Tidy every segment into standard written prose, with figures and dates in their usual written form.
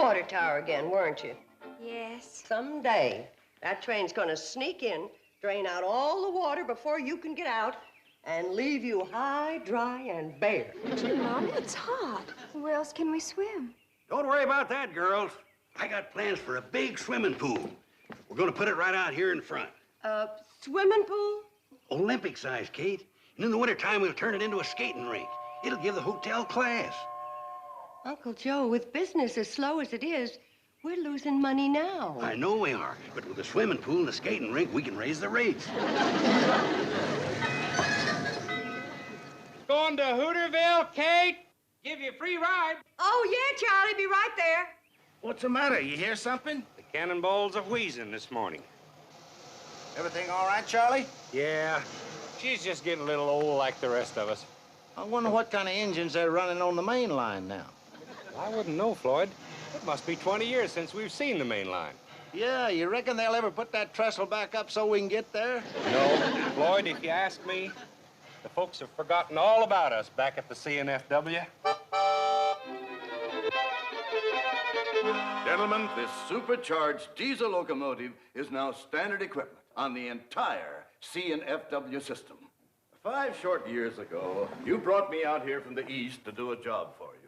water tower again, weren't you? Yes. Someday, that train's gonna sneak in, drain out all the water before you can get out, and leave you high, dry, and bare. Gee, Mom, it's hot. Where else can we swim? Don't worry about that, girls. I got plans for a big swimming pool. We're gonna put it right out here in front. A swimming pool? Olympic size, Kate. And in the wintertime, we'll turn it into a skating rink. It'll give the hotel class. Uncle Joe, with business as slow as it is, we're losing money now. I know we are, but with the swimming pool and the skating rink, we can raise the rates. Going to Hooterville, Kate? Give you a free ride. Oh, yeah, Charlie, be right there. What's the matter? You hear something? The cannonballs are wheezing this morning. Everything all right, Charlie? Yeah, she's just getting a little old like the rest of us. I wonder what kind of engines they're running on the main line now. I wouldn't know, Floyd. It must be 20 years since we've seen the main line. Yeah, you reckon they'll ever put that trestle back up so we can get there? No, Floyd, if you ask me, the folks have forgotten all about us back at the CNFW. Gentlemen, this supercharged diesel locomotive is now standard equipment on the entire CNFW system. 5 short years ago, you brought me out here from the east to do a job for you.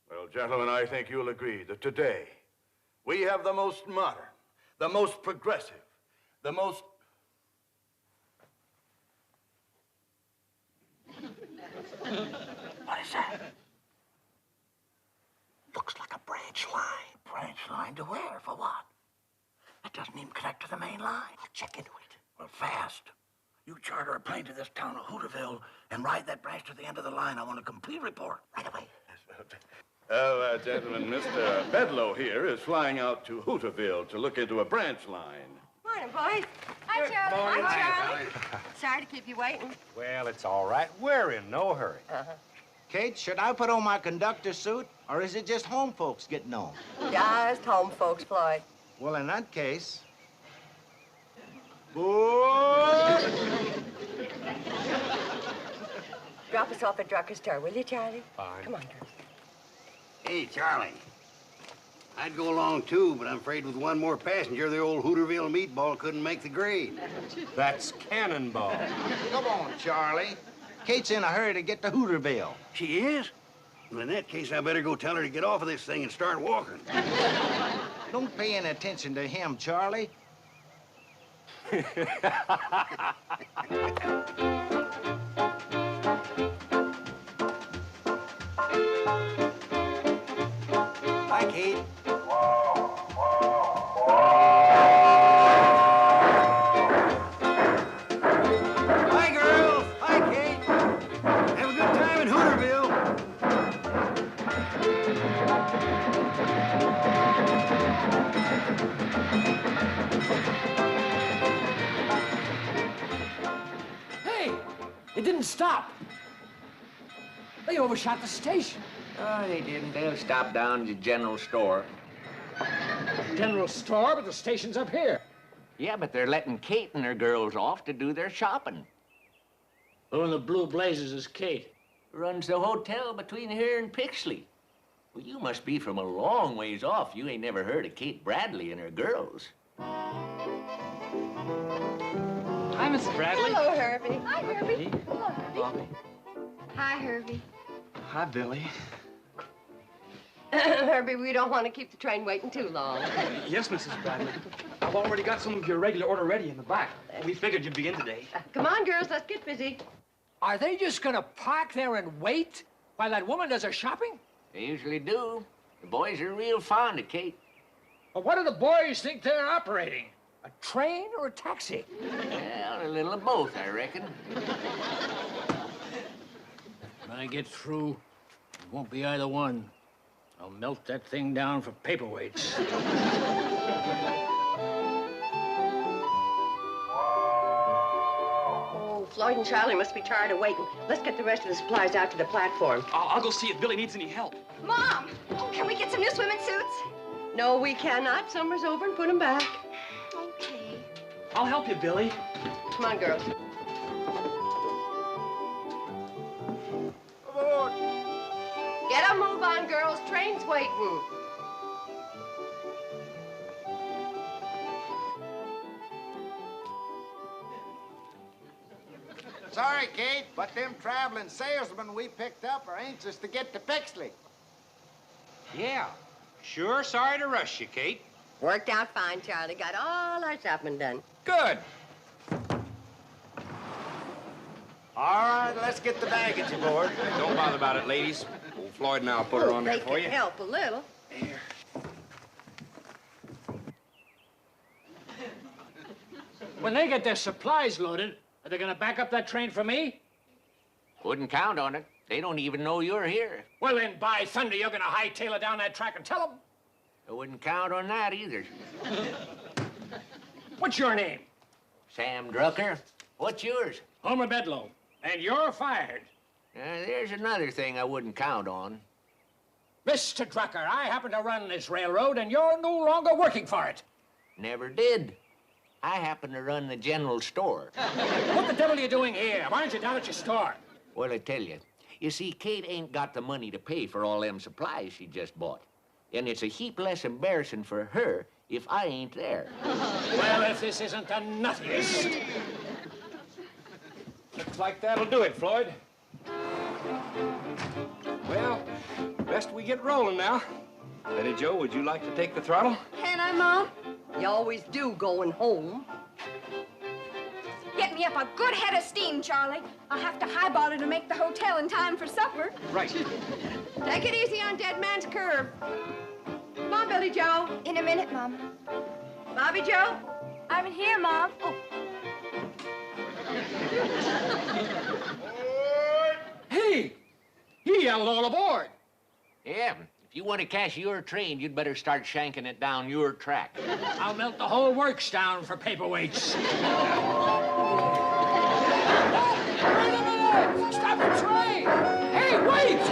Well, gentlemen, I think you'll agree that today we have the most modern, the most progressive, the most... What is that? Looks like a branch line. Branch line to where? For what? It doesn't even connect to the main line. I'll check into it. Well, fast. You charter a plane to this town of Hooterville and ride that branch to the end of the line. I want a complete report right away. Well, gentlemen, Mr. Bedloe here is flying out to Hooterville to look into a branch line. Morning, boys. Hi, Charlie. morning. Hi, Charlie. Sorry to keep you waiting. Well, it's all right. We're in no hurry. Kate, should I put on my conductor suit, or is it just home folks getting on? Just home folks, Floyd. Well, in that case... Boy! Drop us off at Drucker's Tower, will you, Charlie? Fine. Come on, girls. Hey, Charlie. I'd go along, too, but I'm afraid with one more passenger, the old Hooterville meatball couldn't make the grade. That's cannonball. Come on, Charlie. Kate's in a hurry to get to Hooterville. She is? Well, in that case, I better go tell her to get off of this thing and start walking. Don't pay any attention to him, Charlie. Hi, Kate. Hi, girls. Hi, Kate. Have a good time in Hooterville. Hey, it didn't stop. They overshot the station. Oh, they didn't. They'll stop down at the general store. General store, but the station's up here. Yeah, but they're letting Kate and her girls off to do their shopping. Who in the blue blazes is Kate? Runs the hotel between here and Pixley. Well, you must be from a long ways off. You ain't never heard of Kate Bradley and her girls. Hi, Mrs. Bradley. Hello, Herbie. Hi, Herbie. Hello, Herbie. Hi, Herbie. Hi, Billy. Herbie, we don't want to keep the train waiting too long. Yes, Mrs. Bradley. I've already got some of your regular order ready in the back. We figured you'd be in today. Come on, girls, let's get busy. Are they just gonna park there and wait while that woman does her shopping? They usually do. The boys are real fond of Kate. Well, what do the boys think they're operating? A train or a taxi? Well, a little of both, I reckon. When I get through, it won't be either one. I'll melt that thing down for paperweights. Oh, Floyd and Charlie must be tired of waiting. Let's get the rest of the supplies out to the platform. I'll go see if Billy needs any help. Mom, oh, can we get some new swimming suits? No, we cannot. Summer's over and put them back. Okay. I'll help you, Billy. Come on, girls. Get a move on, girls. Train's waiting. Sorry, Kate, but them traveling salesmen we picked up are anxious to get to Pixley. Yeah. Sure sorry to rush you, Kate. Worked out fine, Charlie. Got all our shopping done. Good. All right, let's get the baggage aboard. Don't bother about it, ladies. Old Floyd and I'll put her on there They for can you. help a little. Here. When they get their supplies loaded, are they gonna back up that train for me? Wouldn't count on it. They don't even know you're here. Well, then, by thunder, you're gonna hightail it down that track and tell them. I wouldn't count on that either. What's your name? Sam Drucker. What's yours? Homer Bedlow. And you're fired. There's another thing I wouldn't count on. Mr. Drucker, I happen to run this railroad, and you're no longer working for it. Never did. I happen to run the general store. What the devil are you doing here? Why aren't you down at your store? Well, I tell you. You see, Kate ain't got the money to pay for all them supplies she just bought. And it's a heap less embarrassing for her if I ain't there. Well, if this isn't the nuttiest. Looks like that'll do it, Floyd. Well, best we get rolling now. Betty Jo, would you like to take the throttle? Can I, Mom? You always do going home. Get me up a good head of steam, Charlie. I'll have to highball it to make the hotel in time for supper. Right. Take it easy on Dead Man's Curve. Come on, Billy Joe. In a minute, Mom. Bobby Joe. I'm in here, Mom. Oh. Hey! He yelled all aboard. Yeah, if you want to cash your train, you'd better start shanking it down your track. I'll melt the whole works down for paperweights. Wait a minute! Stop the train! Hey, wait! Hey,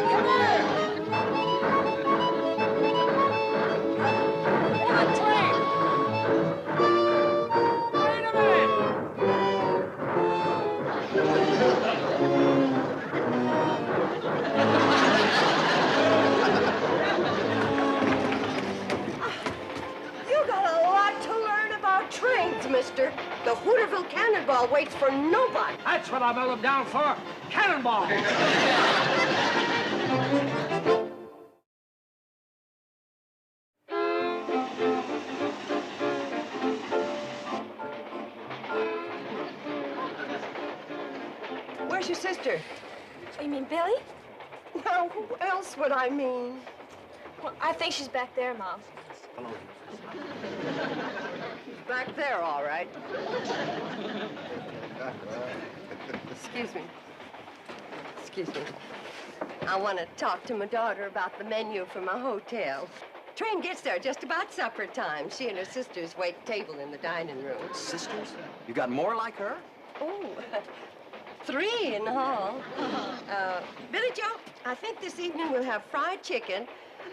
come here! Hold the train! Wait a minute! You got a lot to learn about trains, mister. The Hooterville Cannonball waits for nobody. That's what I melt them down for. Cannonball! Where's your sister? Oh, you mean Billy? Now, who else would I mean? Well, I think she's back there, Mom. She's back there, all right. Excuse me. Excuse me. I want to talk to my daughter about the menu for my hotel. Train gets there just about supper time. She and her sisters wait table in the dining room. Sisters? You got more like her? Oh, 3 in the hall. Billy Joe, I think this evening we'll have fried chicken,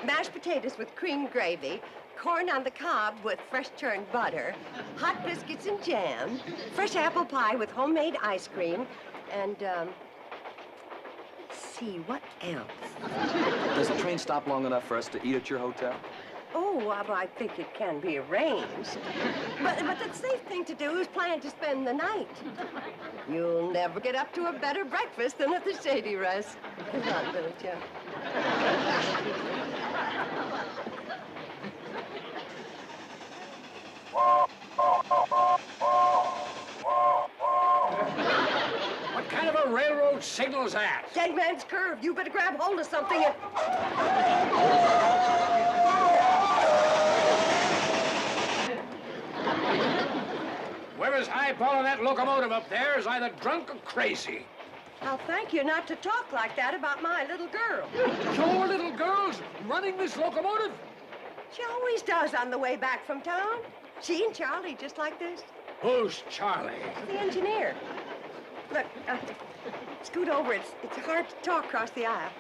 mashed potatoes with cream gravy, corn on the cob with fresh churned butter, hot biscuits and jam, fresh apple pie with homemade ice cream, and, let's see, what else? Does the train stop long enough for us to eat at your hotel? Oh, well, I think it can be arranged. But the safe thing to do is plan to spend the night. You'll never get up to a better breakfast than at the Shady Rest. Come on, Billy Joe. What kind of a railroad signal's that? Dead Man's Curve. You better grab hold of something and... Whoever's highballing that locomotive up there is either drunk or crazy. I'll thank you not to talk like that about my little girl. Your little girl's running this locomotive? She always does on the way back from town. She and Charlie, just like this. Who's Charlie? The engineer. Look, scoot over. It's hard to talk across the aisle.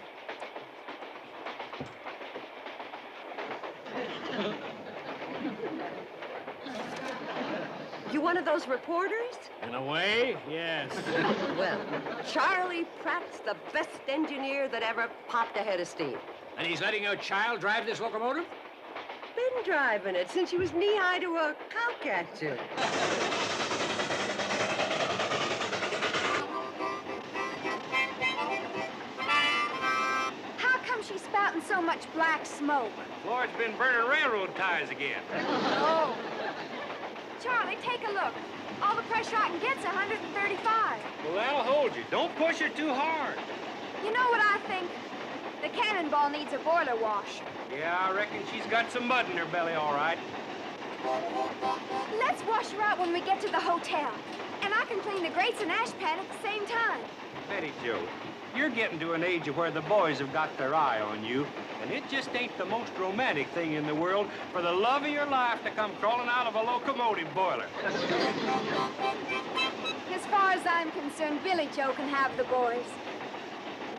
You one of those reporters? In a way, yes. Well, Charlie Pratt's the best engineer that ever popped a head of steam. And he's letting your child drive this locomotive? been driving it since she was knee-high to a cowcatcher. How come she's spouting so much black smoke? Floyd's been burning railroad ties again. Oh. Charlie, take a look. All the pressure I can get's 135. Well, that'll hold you. Don't push her too hard. You know what I think? The cannonball needs a boiler wash. Yeah, I reckon she's got some mud in her belly, all right. Let's wash her out when we get to the hotel. And I can clean the grates and ash pan at the same time. Betty Jo, you're getting to an age where the boys have got their eye on you, and it just ain't the most romantic thing in the world for the love of your life to come crawling out of a locomotive boiler. As far as I'm concerned, Billy Joe can have the boys.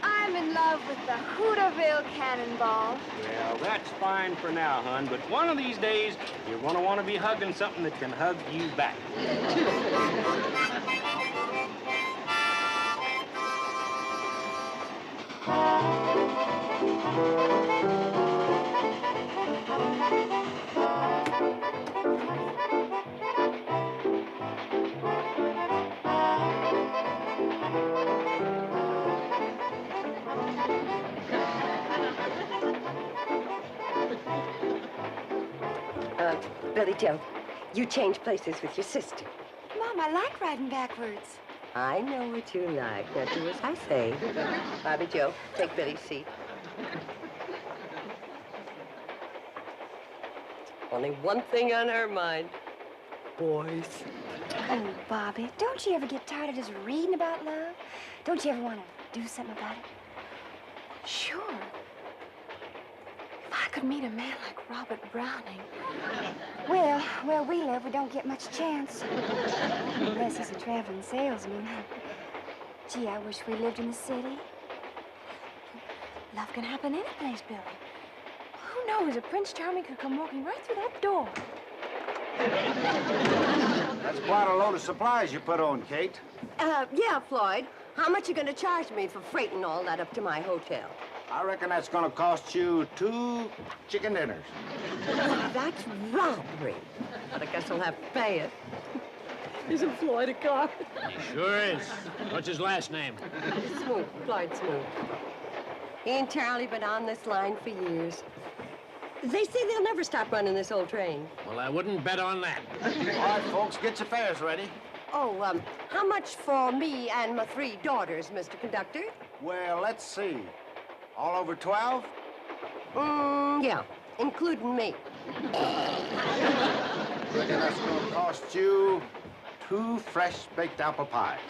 I'm in love with the Hooterville cannonball. Well, that's fine for now, hon, but one of these days, you're gonna want to be hugging something that can hug you back. Billy Joe, you change places with your sister. Mom, I like riding backwards. I know what you like. Now do as I say. Bobby Joe, take Billy's seat. Only one thing on her mind. Boys. Oh, Bobby, don't you ever get tired of just reading about love? Don't you ever want to do something about it? Sure. If I could meet a man like Robert Browning. Well, where we live, we don't get much chance. Unless he's a traveling salesman. Gee, I wish we lived in the city. Love can happen any place, Billy. Who knows if Prince Charming could come walking right through that door? That's quite a load of supplies you put on, Kate. Yeah, Floyd. How much you gonna charge me for freighting all that up to my hotel? I reckon that's gonna cost you 2 chicken dinners. That's robbery. But I guess I'll have to pay it. Isn't Floyd a car? He sure is. What's his last name? Smoot, Floyd Smoot. He and Charlie been on this line for years. They say they'll never stop running this old train. Well, I wouldn't bet on that. All right, folks, get your fares ready. Oh, how much for me and my 3 daughters, Mr. Conductor? Well, let's see. All over 12? Yeah, including me. Reckon that's gonna cost you 2 fresh baked apple pies.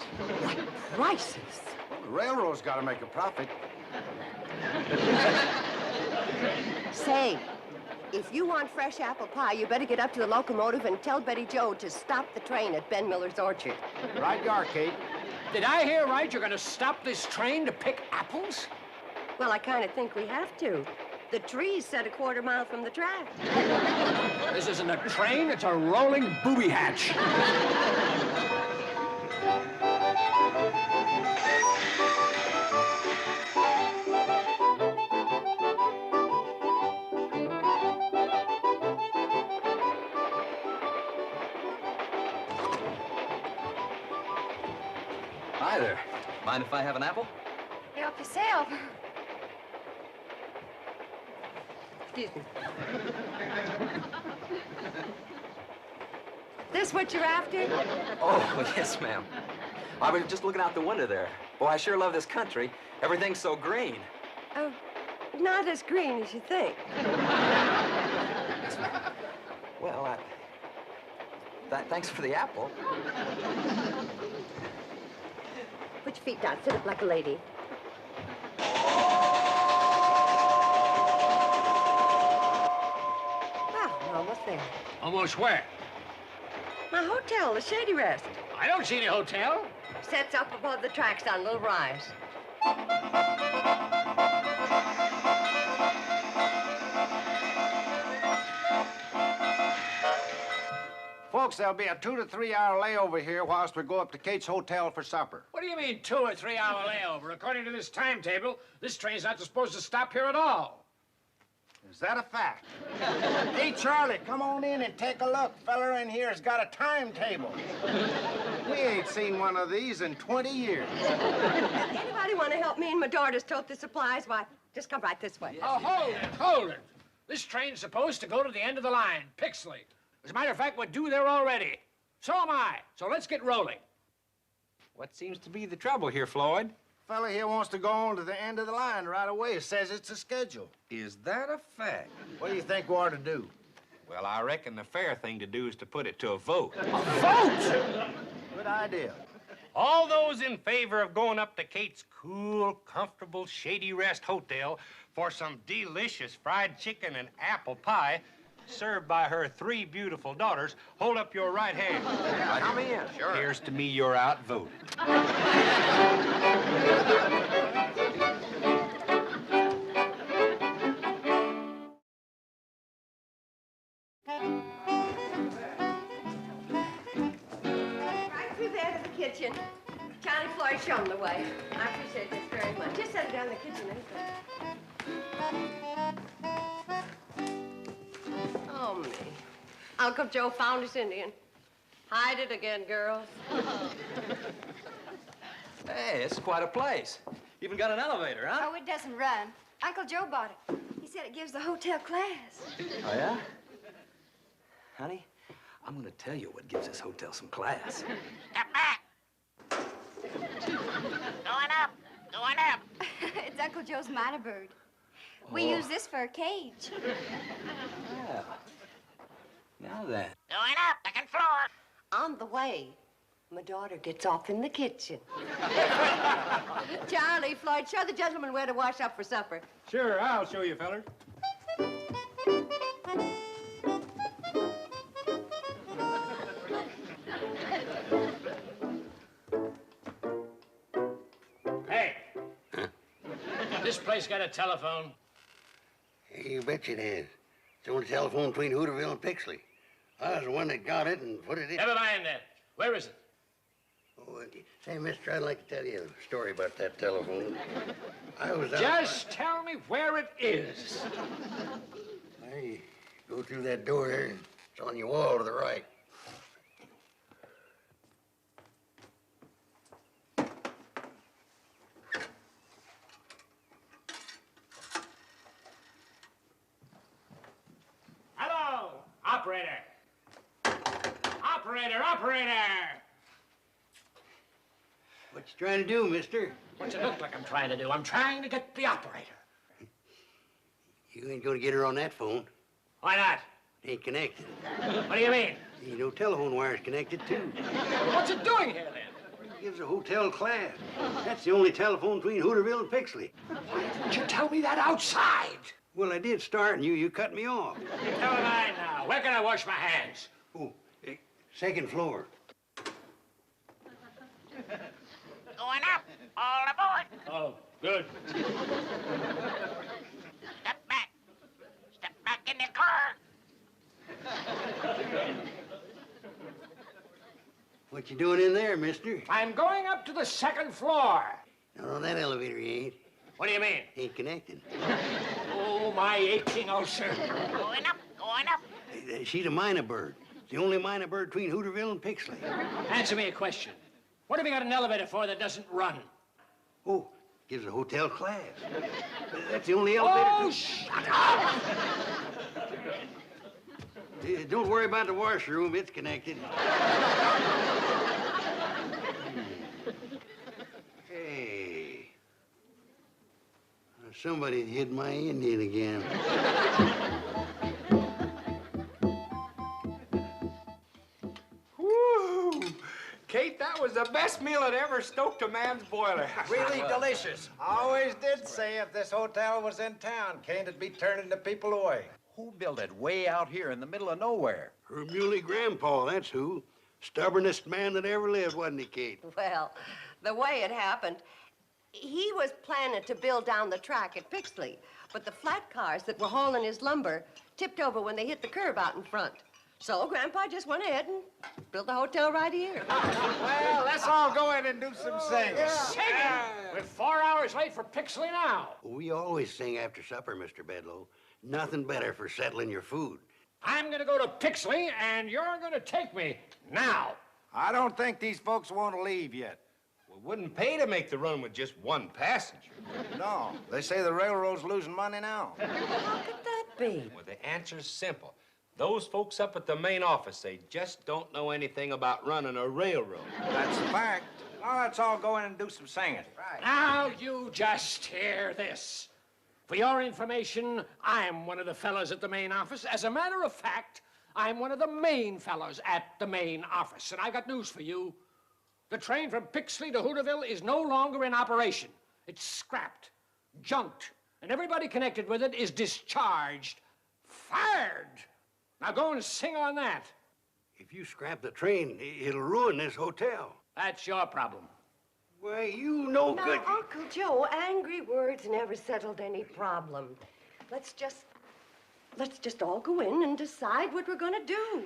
What prices? Well, the railroad's gotta make a profit. Say, if you want fresh apple pie, you better get up to the locomotive and tell Betty Jo to stop the train at Ben Miller's orchard. Right you are, Kate. Did I hear right? You're gonna stop this train to pick apples? Well, I kind of think we have to. The tree's set a quarter mile from the track. This isn't a train, it's a rolling booby hatch. Hi there. Mind if I have an apple? Help yourself. Excuse me. This what you're after? Oh, yes, ma'am. I was just looking out the window there. Boy, I sure love this country. Everything's so green. Oh, not as green as you think. Well, thanks for the apple. Put your feet down. Sit up like a lady. Well, we're almost there. Almost where? My hotel, the Shady Rest. I don't see any hotel. Sets up above the tracks on a little rise. Folks, there'll be a 2 to 3 hour layover here whilst we go up to Kate's hotel for supper. What do you mean 2 or 3 hour layover? According to this timetable, this train's not supposed to stop here at all. Is that a fact? Hey, Charlie, come on in and take a look. Fella in here's got a timetable. We ain't seen one of these in 20 years. Anybody want to help me and my daughters tote the supplies? Why, just come right this way. Oh, hold it. This train's supposed to go to the end of the line, Pixley. As a matter of fact, we're due there already. So am I. So let's get rolling. What seems to be the trouble here, Floyd? Fella here wants to go on to the end of the line right away. Says it's a schedule. Is that a fact? What do you think we ought to do? Well, I reckon the fair thing to do is to put it to a vote. A vote? Good idea. All those in favor of going up to Kate's cool, comfortable Shady Rest Hotel for some delicious fried chicken and apple pie served by her 3 beautiful daughters, hold up your right hand. Come in. Sure. Here's to me you're outvoted. Right through there to the kitchen. Johnny Floyd, show 'em the way. I appreciate this very much. Just set it down in the kitchen, anything. Oh, me. Uncle Joe found his Indian. Hide it again, girls. Hey, it's quite a place. Even got an elevator, huh? Oh, it doesn't run. Uncle Joe bought it. He said it gives the hotel class. Oh, yeah? Honey, I'm gonna tell you what gives this hotel some class. Step back. Going up. Going up. It's Uncle Joe's miner bird. We use this for a cage. Well, now then. Going up. Second floor. On the way, my daughter gets off in the kitchen. Charlie, Floyd, show the gentleman where to wash up for supper. Sure, I'll show you, fellers. Hey. This place got a telephone? Hey, you bet it has. It's on the telephone between Hooterville and Pixley. I was the one that got it and put it in. Never mind that. Where is it? Oh, say, mister, I'd like to tell you a story about that telephone. I was out... Just tell me where it is. Hey, go through that door there. It's on your wall to the right. Hello, operator. Operator! What you trying to do, mister? What's it look like I'm trying to do? I'm trying to get the operator. You ain't gonna get her on that phone. Why not? It ain't connected. What do you mean? You know, telephone wire's connected, too. What's it doing here, then? It gives a hotel class. That's the only telephone between Hooterville and Pixley. Why didn't you tell me that outside? Well, I did start, and you cut me off. Never mind now. Where can I wash my hands? Oh, second floor. Going up. All aboard. Oh, good. Step back. Step back in the car. What you doing in there, mister? I'm going up to the second floor. No, on that elevator you ain't. What do you mean? Ain't connected. Oh, my aching ulcer. Going up. Going up. She's a minor bird. It's the only minor bird between Hooterville and Pixley. Answer me a question. What have you got an elevator for that doesn't run? Oh, gives a hotel class. That's the only elevator... Oh, shut up! Don't worry about the washroom. It's connected. Hey. Somebody hid my Indian again. Woo! Kate, that was the best meal that ever stoked a man's boiler. Really delicious. I always did say if this hotel was in town, Kane'd be turning the people away. Who built it way out here in the middle of nowhere? Her muley grandpa, that's who. Stubbornest man that ever lived, wasn't he, Kate? Well, the way it happened, he was planning to build down the track at Pixley, but the flat cars that were hauling his lumber tipped over when they hit the curb out in front. So Grandpa just went ahead and built the hotel right here. Well, let's all go in and do some singing. Singing! We're 4 hours late for Pixley now. We always sing after supper, Mr. Bedlow. Nothing better for settling your food. I'm gonna go to Pixley, and you're gonna take me now. I don't think these folks want to leave yet. We wouldn't pay to make the run with just one passenger. No, they say the railroad's losing money now. How could that be? Well, the answer's simple. Those folks up at the main office, they just don't know anything about running a railroad. That's a fact. Now let's all go in and do some singing. Right. Now you just hear this. For your information, I'm one of the fellows at the main office. As a matter of fact, I'm one of the main fellows at the main office. And I got news for you. The train from Pixley to Hooterville is no longer in operation. It's scrapped, junked, and everybody connected with it is discharged, fired. Now go and sing on that. If you scrap the train, it'll ruin this hotel. That's your problem. Why, you know Now, good... Uncle Joe, angry words never settled any problem. Let's just all go in and decide what we're gonna do.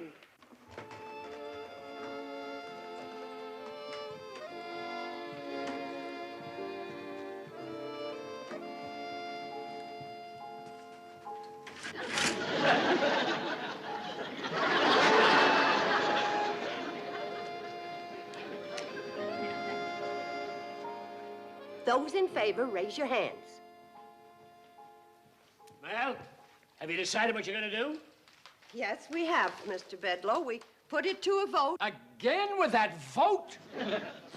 Those in favor, raise your hands. Well, have you decided what you're gonna do? Yes, we have, Mr. Bedloe. We put it to a vote. Again with that vote?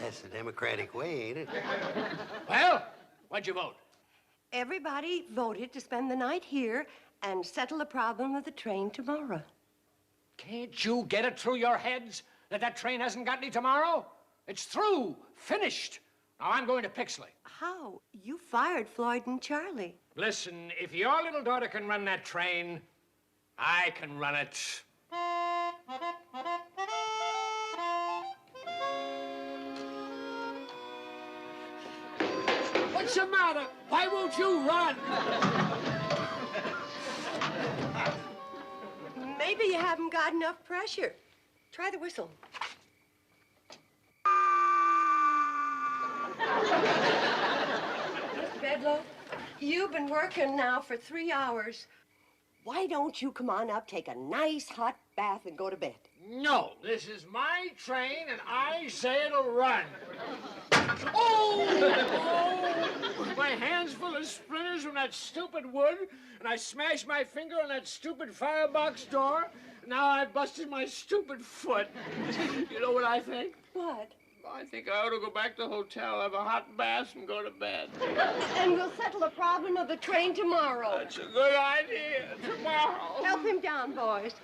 That's the Democratic way, ain't it? Well, what'd you vote? Everybody voted to spend the night here and settle the problem with the train tomorrow. Can't you get it through your heads that that train hasn't got any tomorrow? It's through, finished. Now I'm going to Pixley. How? You fired Floyd and Charlie. Listen, if your little daughter can run that train, I can run it. What's the matter? Why won't you run? Maybe you haven't got enough pressure. Try the whistle. Mr. Bedloe, you've been working now for 3 hours. Why don't you come on up, take a nice hot bath, and go to bed? No, this is my train, and I say it'll run. Oh! My hand's full of splinters from that stupid wood, and I smashed my finger on that stupid firebox door. Now I've busted my stupid foot. You know what I think? What? I think I ought to go back to the hotel, have a hot bath, and go to bed. And we'll settle the problem of the train tomorrow. That's a good idea. Tomorrow. Help him down, boys.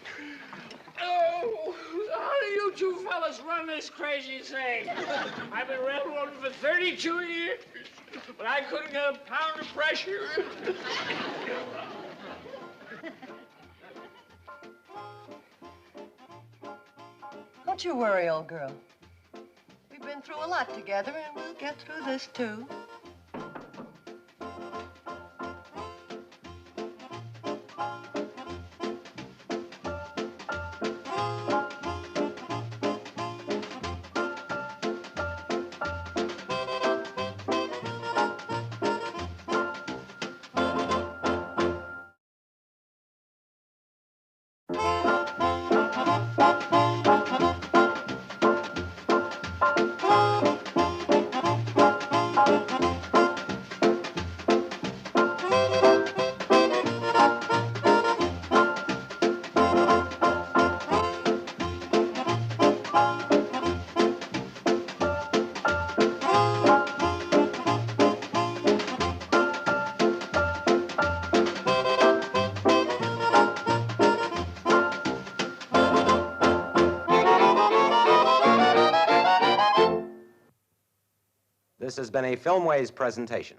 Oh, how do you two fellas run this crazy thing? I've been railroading for 32 years, but I couldn't get a pound of pressure. Don't you worry, old girl. We've been through a lot together, and we'll get through this, too. This has been a Filmways presentation.